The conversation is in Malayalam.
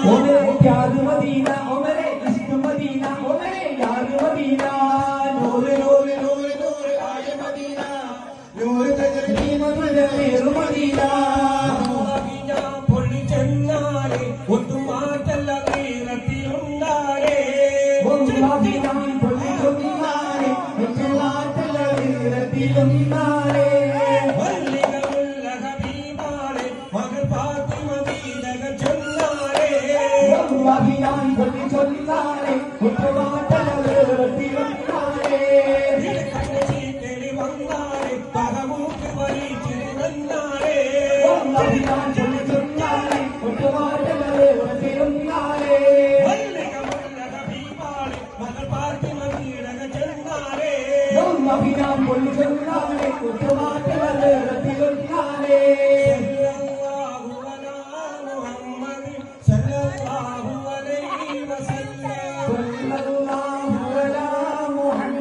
ओ मेरे प्यार मदीना ओ मेरे इश्क मदीना ओ मेरे यार मदीना नूर नूर नूर नूर आए मदीना नूर तजरी मदीना मेरु मदीना മദീന പൊള്ളി ചെന്നാലേ ഒന്നും മാറ്റല്ല നീരത്തിലുണ്ടാലേ മദീന പൊള്ളി ചെന്നാലേ ഒന്നും മാറ്റല്ല നീരത്തിലുണ്ടാലേ വല്ലികളുള്ള ഹബീബാലേ മകൾ ഫാത്തിമ ദീനക ചൊന്നാലേ മദീന പൊള്ളി ചെന്നാലേ ഒന്നും മാറ്റല്ല നീരത്തിലുണ്ടാലേ ചീത്തേടി വന്നാലേ പകമൂക്ക് പരീക്ഷിൽ വന്നാലേ മദീന പൊള്ളി ചെന്നാലേ ഒന്നും മാറ്റല്ല നീരത്തിലുണ്ടാലേ വല്ലികളുള്ള ഹബീബാലേ മകൾ ഫാത്തിമ ദീനക ചൊന്നാലേ മദീന പൊള്ളി ചെന്നാലേ ഒന്നും മാറ്റല്ല